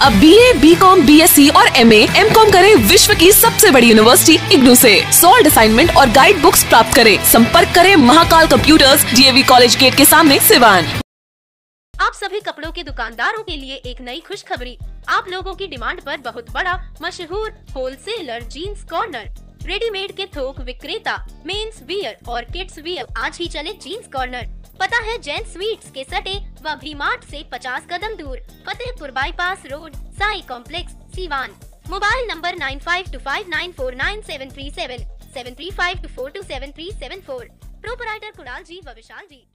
अब BA, BCom, BSc और MA, MCom करें विश्व की सबसे बड़ी यूनिवर्सिटी इग्नू से। सॉल्ड असाइनमेंट और गाइड बुक्स प्राप्त करें। संपर्क करें Mahakal computers, DAV college gate के सामने, सिवान। आप सभी कपड़ों के दुकानदारों के लिए एक नई खुशखबरी। आप लोगों की डिमांड पर बहुत बड़ा मशहूर होलसेलर जीन्स कॉर्नर, रेडीमेड के थोक विक्रेता, मेंस वियर और किड्स वियर, आज ही चले जीन्स कॉर्नर। पता है जैन स्वीट्स के सटे व भी मार्ट से 50 कदम दूर, Fatehpur bypass road, Sai complex, Siwan. Mobile number 9525949737, 7352427374। Proprietor Kunal ji व विशाल जी।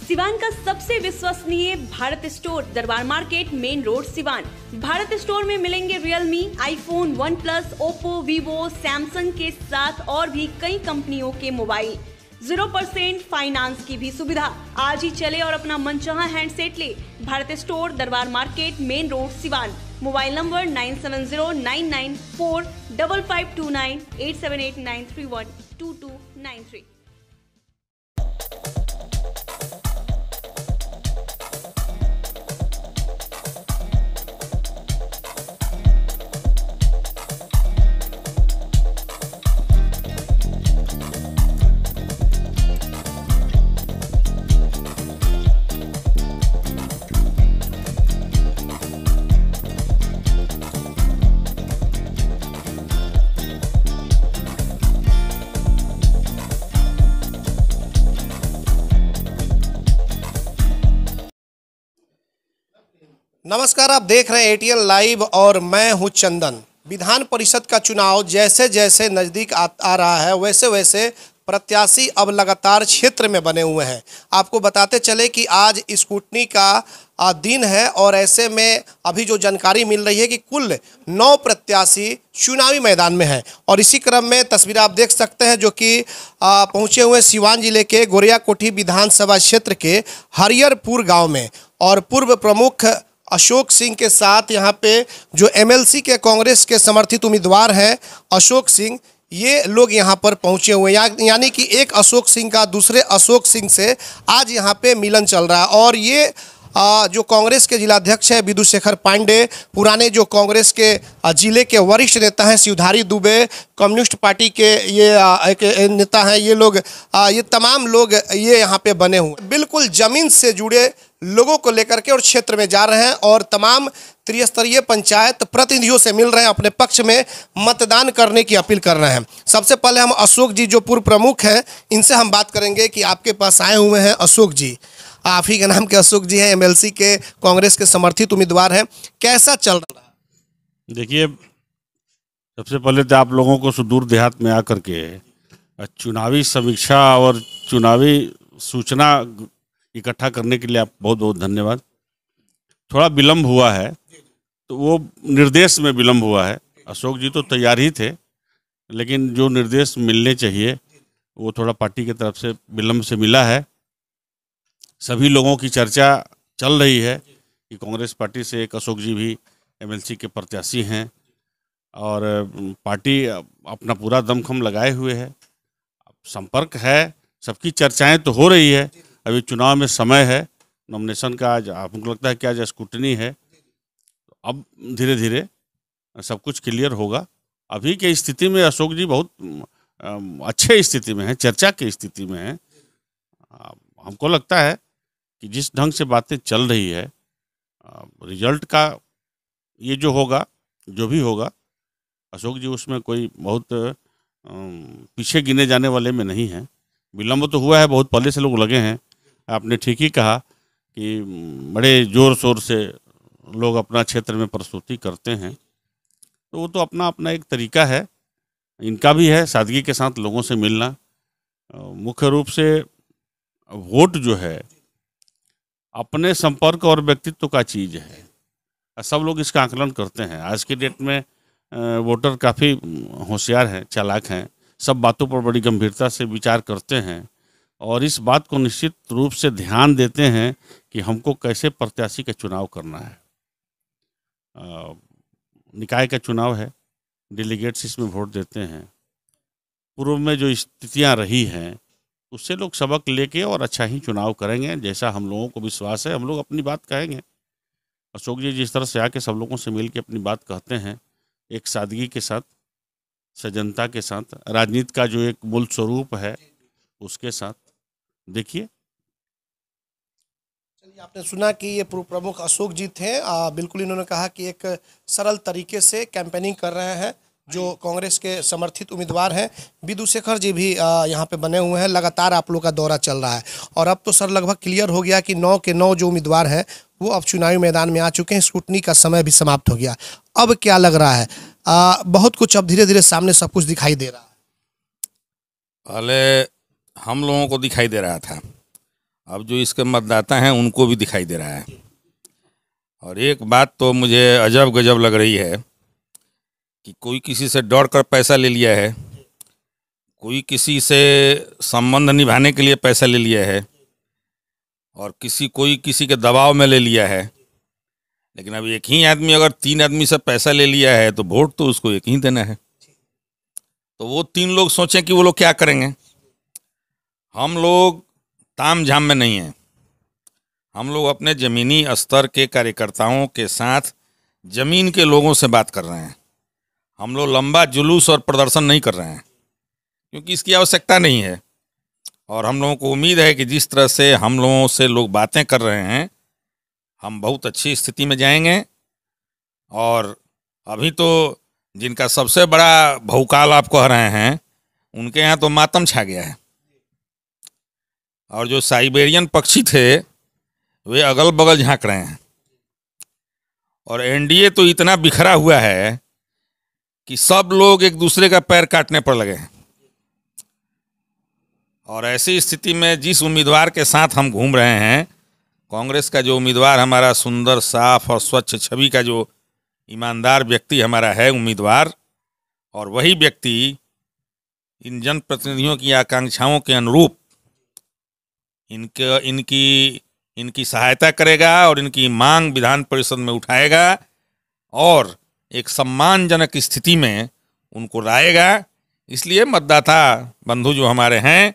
सिवान का सबसे विश्वसनीय Bharat store, Darbar market, main road, Siwan. Bharat store में मिलेंगे Realme, iPhone, OnePlus, Oppo, Vivo, Samsung के साथ और भी कई कंपनियों के मोबाइल। 0% फाइनेंस की भी सुविधा। आज ही चले और अपना मनचाहा हैंडसेट ले। Bharat store, Darbar market, main road, Siwan. Mobile number 9709945529, 8789312293। नमस्कार, आप देख रहे हैं ATL लाइव और मैं हूं चंदन। विधान परिषद का चुनाव जैसे जैसे नज़दीक आ रहा है वैसे वैसे प्रत्याशी अब लगातार क्षेत्र में बने हुए हैं। आपको बताते चले कि आज स्क्रूटनी का दिन है और ऐसे में अभी जो जानकारी मिल रही है कि कुल 9 प्रत्याशी चुनावी मैदान में हैं। और इसी क्रम में तस्वीर आप देख सकते हैं जो कि पहुंचे हुए सिवान जिले के गोरियाकोठी विधानसभा क्षेत्र के हरियरपुर गाँव में। और पूर्व प्रमुख अशोक सिंह के साथ यहाँ पे जो MLC के कांग्रेस के समर्थित उम्मीदवार हैं अशोक सिंह, ये लोग यहाँ पर पहुँचे हुए हैं। यानी कि एक अशोक सिंह का दूसरे अशोक सिंह से आज यहाँ पे मिलन चल रहा है। और ये जो कांग्रेस के जिलाध्यक्ष हैं विधुशेखर पांडे, पुराने जो कांग्रेस के जिले के वरिष्ठ नेता हैं शिवधारी दुबे, कम्युनिस्ट पार्टी के ये एक नेता हैं, ये लोग ये तमाम लोग ये यहाँ पे बने हुए बिल्कुल ज़मीन से जुड़े लोगों को लेकर के और क्षेत्र में जा रहे हैं और तमाम त्रिस्तरीय पंचायत प्रतिनिधियों से मिल रहे हैं, अपने पक्ष में मतदान करने की अपील कर रहे हैं। सबसे पहले हम अशोक जी जो पूर्व प्रमुख हैं इनसे हम बात करेंगे कि आपके पास आए हुए हैं अशोक जी, आप ही के नाम के अशोक जी हैं, MLC के कांग्रेस के समर्थित उम्मीदवार हैं, कैसा चल रहा है? देखिए, सबसे पहले तो आप लोगों को सुदूर देहात में आकर के चुनावी समीक्षा और चुनावी सूचना इकट्ठा करने के लिए आप बहुत बहुत धन्यवाद। थोड़ा विलम्ब हुआ है तो वो निर्देश में विलम्ब हुआ है। अशोक जी तो तैयार ही थे, लेकिन जो निर्देश मिलने चाहिए वो थोड़ा पार्टी की तरफ से विलम्ब से मिला है। सभी लोगों की चर्चा चल रही है कि कांग्रेस पार्टी से एक अशोक जी भी MLC के प्रत्याशी हैं और पार्टी अपना पूरा दमखम लगाए हुए है। संपर्क है, सबकी चर्चाएं तो हो रही है। अभी चुनाव में समय है, नॉमिनेशन का आज हमको लगता है कि आज स्क्रूटनी है। अब धीरे धीरे सब कुछ क्लियर होगा। अभी के स्थिति में अशोक जी बहुत अच्छे स्थिति में हैं, चर्चा की स्थिति में हैं। हमको लगता है कि जिस ढंग से बातें चल रही है, रिजल्ट का ये जो होगा, जो भी होगा, अशोक जी उसमें कोई बहुत पीछे गिने जाने वाले में नहीं है। विलम्ब तो हुआ है, बहुत पहले से लोग लगे हैं। आपने ठीक ही कहा कि बड़े ज़ोर शोर से लोग अपना क्षेत्र में प्रस्तुति करते हैं, तो वो तो अपना अपना एक तरीका है, इनका भी है सादगी के साथ लोगों से मिलना। मुख्य रूप से वोट जो है अपने संपर्क और व्यक्तित्व का चीज़ है। सब लोग इसका आकलन करते हैं। आज की डेट में वोटर काफ़ी होशियार हैं, चालाक हैं, सब बातों पर बड़ी गंभीरता से विचार करते हैं और इस बात को निश्चित रूप से ध्यान देते हैं कि हमको कैसे प्रत्याशी का चुनाव करना है। निकाय का चुनाव है, डेलीगेट्स इसमें वोट देते हैं। पूर्व में जो स्थितियां रही हैं उससे लोग सबक लेके और अच्छा ही चुनाव करेंगे। जैसा हम लोगों को विश्वास है, हम लोग अपनी बात कहेंगे। अशोक जी जिस तरह से आके सब लोगों से मिल के अपनी बात कहते हैं, एक सादगी के साथ, सजनता के साथ, राजनीति का जो एक मूल स्वरूप है उसके साथ, देखिए। चलिए, आपने सुना कि ये पूर्व प्रमुख अशोक जी थे। बिल्कुल इन्होंने कहा कि एक सरल तरीके से कैंपेनिंग कर रहे हैं। जो कांग्रेस के समर्थित उम्मीदवार हैं विदु शेखर जी भी यहाँ पे बने हुए हैं। लगातार आप लोग का दौरा चल रहा है और अब तो सर लगभग क्लियर हो गया कि 9 के 9 जो उम्मीदवार हैं वो अब चुनावी मैदान में आ चुके हैं। स्क्रूटनी का समय भी समाप्त हो गया। अब क्या लग रहा है? बहुत कुछ अब धीरे धीरे सामने सब कुछ दिखाई दे रहा है। पहले हम लोगों को दिखाई दे रहा था, अब जो इसके मतदाता हैं उनको भी दिखाई दे रहा है। और एक बात तो मुझे अजब गजब लग रही है कि कोई किसी से डर कर पैसा ले लिया है, कोई किसी से संबंध निभाने के लिए पैसा ले लिया है और कोई किसी के दबाव में ले लिया है। लेकिन अब एक ही आदमी अगर 3 आदमी से पैसा ले लिया है तो वोट तो उसको एक ही देना है। तो वो 3 लोग सोचें कि वो लोग क्या करेंगे। हम लोग ताम झाम में नहीं हैं। हम लोग अपने ज़मीनी स्तर के कार्यकर्ताओं के साथ ज़मीन के लोगों से बात कर रहे हैं। हम लोग लंबा जुलूस और प्रदर्शन नहीं कर रहे हैं क्योंकि इसकी आवश्यकता नहीं है। और हम लोगों को उम्मीद है कि जिस तरह से हम लोगों से लोग बातें कर रहे हैं, हम बहुत अच्छी स्थिति में जाएंगे। और अभी तो जिनका सबसे बड़ा भौकाल आप कह रहे हैं, उनके यहाँ तो मातम छा गया है। और जो साइबेरियन पक्षी थे वे अगल बगल झांक रहे हैं। और एनडीए तो इतना बिखरा हुआ है कि सब लोग एक दूसरे का पैर काटने पर लगे हैं। और ऐसी स्थिति में जिस उम्मीदवार के साथ हम घूम रहे हैं, कांग्रेस का जो उम्मीदवार हमारा सुंदर, साफ और स्वच्छ छवि का जो ईमानदार व्यक्ति हमारा है उम्मीदवार, और वही व्यक्ति इन जनप्रतिनिधियों की आकांक्षाओं के अनुरूप इनकी सहायता करेगा और इनकी मांग विधान परिषद में उठाएगा और एक सम्मानजनक स्थिति में उनको लाएगा। इसलिए मतदाता बंधु जो हमारे हैं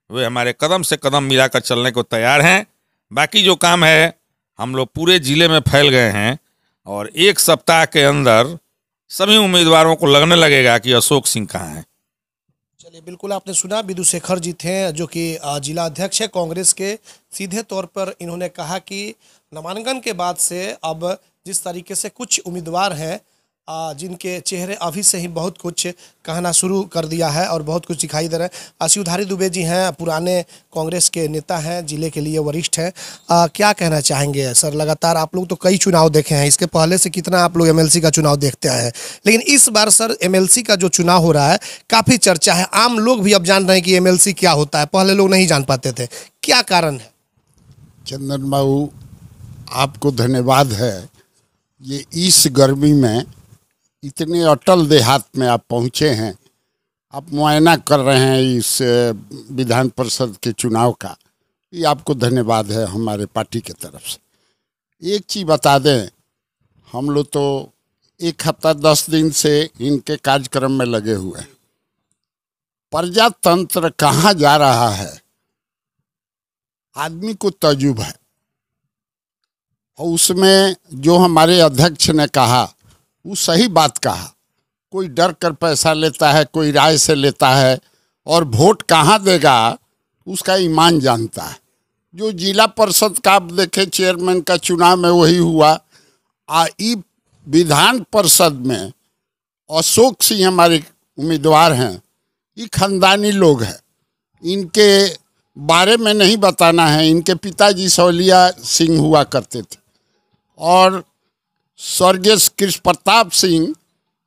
वे हमारे कदम से कदम मिलाकर चलने को तैयार हैं। बाकी जो काम है, हम लोग पूरे ज़िले में फैल गए हैं और 1 सप्ताह के अंदर सभी उम्मीदवारों को लगने लगेगा कि अशोक सिंह कहाँ हैं। चलिए, बिल्कुल आपने सुना विदु शेखर जी थे जो कि जिला अध्यक्ष है कांग्रेस के। सीधे तौर पर इन्होंने कहा कि नामांकन के बाद से अब जिस तरीके से कुछ उम्मीदवार हैं जिनके चेहरे अभी से ही बहुत कुछ कहना शुरू कर दिया है और बहुत कुछ दिखाई दे रहा है। शिवधारी दुबे जी हैं, पुराने कांग्रेस के नेता हैं, जिले के लिए वरिष्ठ हैं। क्या कहना चाहेंगे सर? लगातार आप लोग तो कई चुनाव देखे हैं, इसके पहले से कितना आप लोग एमएलसी का चुनाव देखते आए हैं, लेकिन इस बार सर एमएलसी का जो चुनाव हो रहा है काफ़ी चर्चा है। आम लोग भी अब जान रहे हैं कि एमएलसी क्या होता है, पहले लोग नहीं जान पाते थे। क्या कारण है? चंदन बाबू, आपको धन्यवाद है। ये इस गर्मी में इतने अटल देहात में आप पहुँचे हैं, आप मुआयना कर रहे हैं इस विधान परिषद के चुनाव का, ये आपको धन्यवाद है हमारे पार्टी के तरफ से। एक चीज़ बता दें, हम लोग तो 1 हफ्ता 10 दिन से इनके कार्यक्रम में लगे हुए हैं। प्रजातंत्र कहाँ जा रहा है, आदमी को तजुब है। और उसमें जो हमारे अध्यक्ष ने कहा वो सही बात कहा। कोई डर कर पैसा लेता है, कोई राय से लेता है, और वोट कहाँ देगा उसका ईमान जानता है। जो जिला परिषद का आप देखे चेयरमैन का चुनाव में वही हुआ। विधान परिषद में अशोक सिंह हमारे उम्मीदवार हैं। ये खानदानी लोग हैं, इनके बारे में नहीं बताना है। इनके पिताजी सौलिया सिंह हुआ करते थे और स्वर्गीय कृष्ण प्रताप सिंह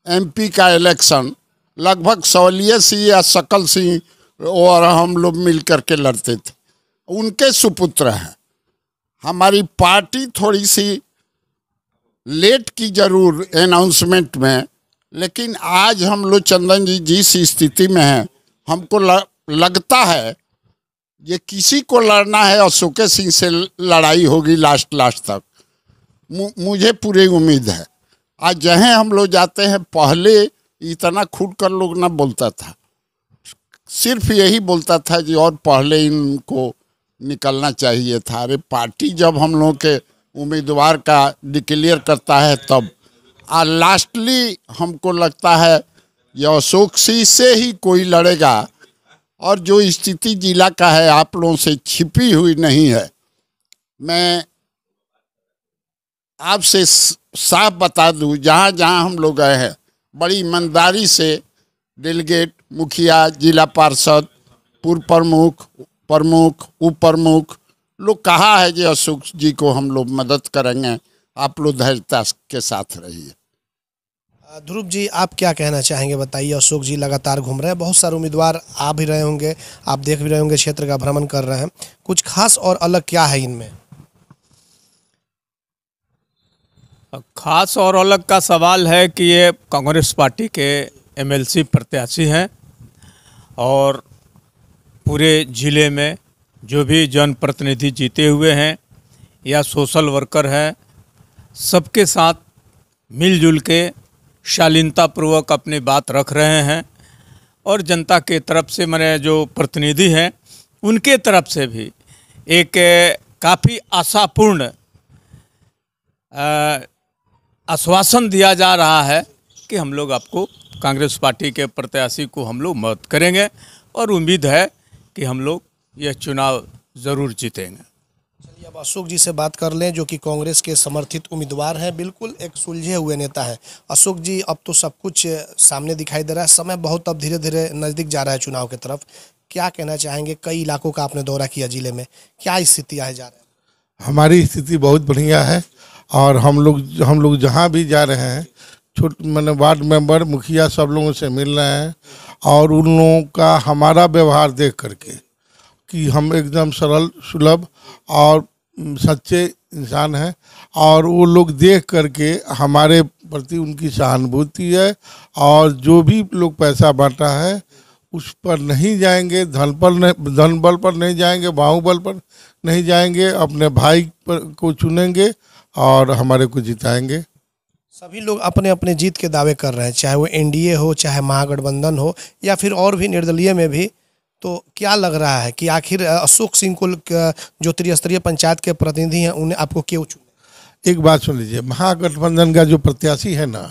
एमपी का इलेक्शन लगभग सौलिया सिंह या सकल सिंह और हम लोग मिल करके लड़ते थे, उनके सुपुत्र हैं। हमारी पार्टी थोड़ी सी लेट की जरूर अनाउंसमेंट में, लेकिन आज हम लोग चंदन जी जिस स्थिति में हैं, हमको लगता है ये किसी को लड़ना है अशोक सिंह से लड़ाई होगी लास्ट तक, मुझे पूरी उम्मीद है। आज जहाँ हम लोग जाते हैं, पहले इतना खुद कर लोग ना बोलता था, सिर्फ यही बोलता था कि और पहले इनको निकलना चाहिए था। अरे पार्टी जब हम लोग के उम्मीदवार का डिक्लेयर करता है तब। और लास्टली हमको लगता है ये अशोक सिंह से ही कोई लड़ेगा। और जो स्थिति जिला का है आप लोगों से छिपी हुई नहीं है। मैं आपसे साफ बता दूं, जहाँ जहाँ हम लोग गए हैं बड़ी ईमानदारी से डेलीगेट, मुखिया, जिला पार्षद, पूर्व प्रमुख, प्रमुख, उप प्रमुख लोग कहा है कि अशोक जी को हम लोग मदद करेंगे, आप लोग धैर्यता के साथ रहिए। ध्रुव जी, आप क्या कहना चाहेंगे, बताइए। अशोक जी लगातार घूम रहे हैं, बहुत सारे उम्मीदवार आ भी रहे होंगे, आप देख भी रहे होंगे, क्षेत्र का भ्रमण कर रहे हैं, कुछ खास और अलग क्या है इनमें? खास और अलग का सवाल है कि ये कांग्रेस पार्टी के एमएलसी प्रत्याशी हैं और पूरे ज़िले में जो भी जनप्रतिनिधि जीते हुए हैं या सोशल वर्कर हैं, सबके साथ मिलजुल के शालीनतापूर्वक अपनी बात रख रहे हैं। और जनता के तरफ से मैंने जो प्रतिनिधि हैं उनके तरफ से भी एक काफ़ी आशापूर्ण आश्वासन दिया जा रहा है कि हम लोग आपको कांग्रेस पार्टी के प्रत्याशी को हम लोग मदद करेंगे और उम्मीद है कि हम लोग यह चुनाव ज़रूर जीतेंगे। चलिए अब अशोक जी से बात कर लें, जो कि कांग्रेस के समर्थित उम्मीदवार हैं, बिल्कुल एक सुलझे हुए नेता है। अशोक जी, अब तो सब कुछ सामने दिखाई दे रहा है, समय बहुत अब धीरे धीरे नज़दीक जा रहा है चुनाव की तरफ, क्या कहना चाहेंगे? कई इलाकों का आपने दौरा किया जिले में, क्या स्थिति है जा रहा है? हमारी स्थिति बहुत बढ़िया है और हम लोग जहाँ भी जा रहे हैं, मैंने वार्ड मेंबर, मुखिया सब लोगों से मिल रहे हैं और उन लोगों का हमारा व्यवहार देख करके कि हम एकदम सरल सुलभ और सच्चे इंसान हैं और वो लोग देख करके हमारे प्रति उनकी सहानुभूति है। और जो भी लोग पैसा बांटा है उस पर नहीं जाएंगे, धन बल पर नहीं जाएंगे, बाहुबल पर नहीं जाएंगे, अपने भाई को चुनेंगे और हमारे को जिताएंगे। सभी लोग अपने अपने जीत के दावे कर रहे हैं, चाहे वो एनडीए हो, चाहे महागठबंधन हो या फिर और भी निर्दलीय में भी। तो क्या लग रहा है कि आखिर अशोक सिंह को जो त्रिस्तरीय पंचायत के प्रतिनिधि हैं उन्हें आपको क्यों चुने? एक बात सुन लीजिए, महागठबंधन का जो प्रत्याशी है ना,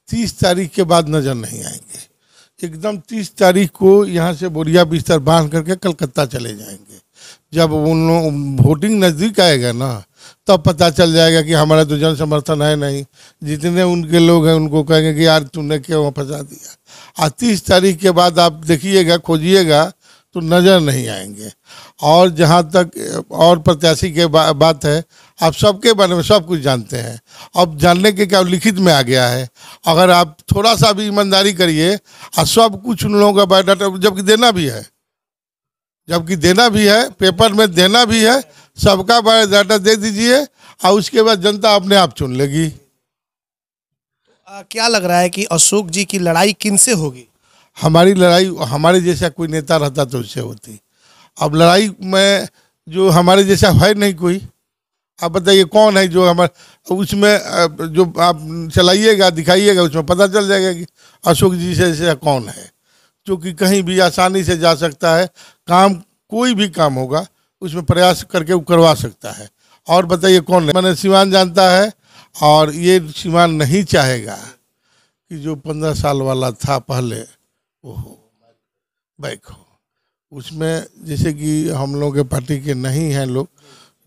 30 तारीख के बाद नजर नहीं आएंगे। एकदम 30 तारीख को यहाँ से बोरिया बिस्तर बांध करके कलकत्ता चले जाएंगे। जब उन वोटिंग नज़दीक आएगा ना, तब पता चल जाएगा कि हमारा तो जन समर्थन है नहीं। जितने उनके लोग हैं उनको कहेंगे कि यार तूने क्यों फंसा दिया। और 30 तारीख के बाद आप देखिएगा, खोजिएगा तो नज़र नहीं आएंगे। और जहाँ तक और प्रत्याशी के बात है, आप सबके बारे में सब कुछ जानते हैं। अब जानने के क्या, लिखित में आ गया है। अगर आप थोड़ा सा भी ईमानदारी करिए और सब कुछ उन लोगों का बायोडाटा, जबकि देना भी है, पेपर में देना भी है, सबका बायोडाटा दे दीजिए और उसके बाद जनता अपने आप चुन लेगी। क्या लग रहा है कि अशोक जी की लड़ाई किनसे होगी? हमारी लड़ाई हमारे जैसा कोई नेता रहता तो उससे होती। अब लड़ाई में जो हमारे जैसा है नहीं कोई। आप बताइए कौन है जो हमारे उसमें जो आप चलाइएगा, दिखाइएगा, उसमें पता चल जाएगा कि अशोक जी से जैसा कौन है, जो कि कहीं भी आसानी से जा सकता है। काम कोई भी काम होगा उसमें प्रयास करके वो करवा सकता है। और बताइए कौन है? मैंने सिवान जानता है और ये सिवान नहीं चाहेगा कि जो 15 साल वाला था पहले वो हो, बैक हो। उसमें जैसे कि हम लोग के पार्टी के नहीं हैं लोग,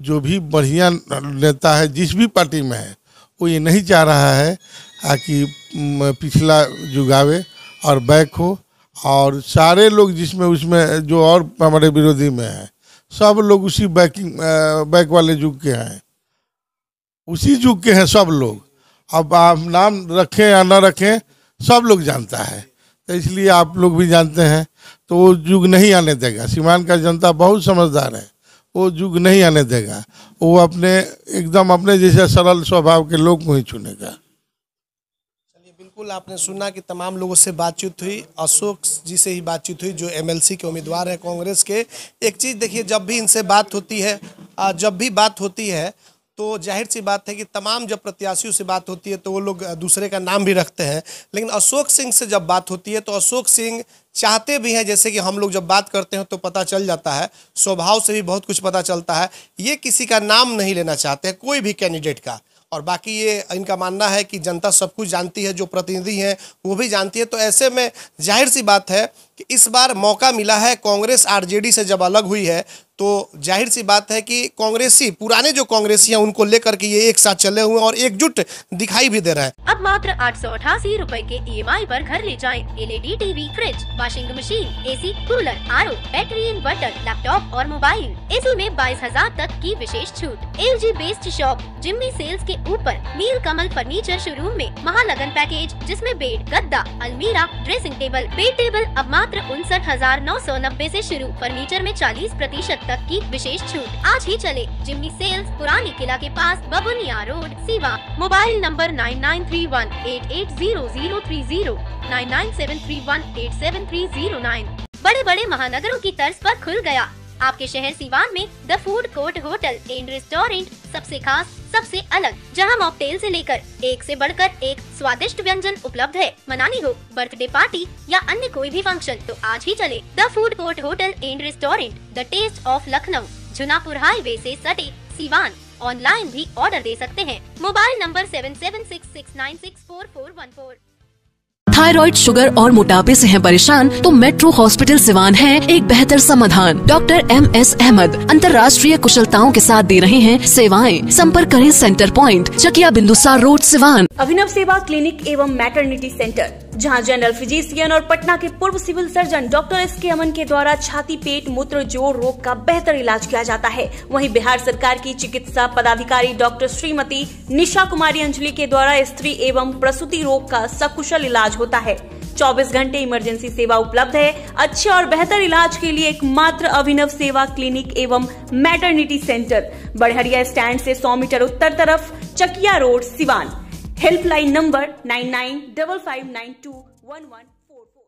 जो भी बढ़िया नेता है जिस भी पार्टी में है, वो ये नहीं चाह रहा है कि पिछला जुगावे और बैक हो। और सारे लोग जिसमें उसमें जो और हमारे विरोधी में है, सब लोग उसी बैक वाले युग के हैं, उसी युग के हैं सब लोग। अब आप नाम रखें या ना रखें, सब लोग जानता है, तो इसलिए आप लोग भी जानते हैं। तो वो युग नहीं आने देगा। सीमान का जनता बहुत समझदार है, वो युग नहीं आने देगा। वो एकदम अपने जैसे सरल स्वभाव के लोग को ही चुनेगा। बिल्कुल, आपने सुना कि तमाम लोगों से बातचीत हुई, अशोक जी से ही बातचीत हुई जो एमएलसी के उम्मीदवार हैं कांग्रेस के। एक चीज़ देखिए, जब भी इनसे बात होती है, तो जाहिर सी बात है कि तमाम जब प्रत्याशियों से बात होती है तो वो लोग दूसरे का नाम भी रखते हैं, लेकिन अशोक सिंह से जब बात होती है तो अशोक सिंह चाहते भी हैं, जैसे कि हम लोग जब बात करते हैं तो पता चल जाता है, स्वभाव से भी बहुत कुछ पता चलता है, ये किसी का नाम नहीं लेना चाहते हैं कोई भी कैंडिडेट का। और बाकी ये इनका मानना है कि जनता सब कुछ जानती है, जो प्रतिनिधि हैं वो भी जानती है। तो ऐसे में जाहिर सी बात है कि इस बार मौका मिला है, कांग्रेस आरजेडी से जब अलग हुई है तो जाहिर सी बात है कि कांग्रेसी, पुराने जो कांग्रेसी हैं उनको लेकर के ये एक साथ चले हुए हैं और एकजुट दिखाई भी दे रहे हैं। अब मात्र 888 रुपए के EMI पर घर ले जाएं LED TV, fridge, washing machine, AC, cooler, RO, battery inverter, laptop और मोबाइल। इसी में 22,000 तक की विशेष छूट। LG based shop Jimmy sales के ऊपर नीलकमल फर्नीचर शोरूम में महालगन पैकेज, जिसमें बेड, गद्दा, अलमीरा, ड्रेसिंग टेबल, बेड टेबल अब मात्र 59,990 से शुरू। फर्नीचर में 40% तक की विशेष छूट। आज ही चले जिम्मी सेल्स, पुरानी किला के पास, बबुनिया रोड, सीवा। Mobile number 9931880030, 9973187309। बड़े बड़े महानगरों की तर्ज पर खुल गया आपके शहर सिवान में the food court hotel and restaurant. सबसे खास, सबसे अलग, जहां मॉकटेल से लेकर एक से बढ़कर एक स्वादिष्ट व्यंजन उपलब्ध है। मनानी हो बर्थडे पार्टी या अन्य कोई भी फंक्शन तो आज ही चले the food court hotel and restaurant, the taste of Lucknow, Jaunpur highway से सटे सिवान। ऑनलाइन भी ऑर्डर दे सकते हैं। Mobile number 7766964414। थायराइड, शुगर और मोटापे से हैं परेशान तो मेट्रो हॉस्पिटल सिवान है एक बेहतर समाधान। डॉक्टर MS अहमद अंतर्राष्ट्रीय कुशलताओं के साथ दे रहे हैं सेवाएं। संपर्क करें centre point, Chakia Bindusar road, Siwan. Abhinav Seva clinic एवं मैटरनिटी सेंटर, जहां जनरल फिजिशियन और पटना के पूर्व civil surgeon doctor SK Aman के द्वारा छाती, पेट, मूत्र, जोड़ रोग का बेहतर इलाज किया जाता है। वहीं बिहार सरकार की चिकित्सा पदाधिकारी डॉक्टर श्रीमती निशा कुमारी अंजलि के द्वारा स्त्री एवं प्रसूति रोग का सकुशल इलाज होता है। 24 घंटे इमरजेंसी सेवा उपलब्ध है। अच्छे और बेहतर इलाज के लिए एकमात्र अभिनव सेवा क्लिनिक एवं मैटरनिटी सेंटर, बड़हरिया स्टैंड से 100 मीटर उत्तर तरफ, Chakia road, Siwan. Helpline number 9955921144।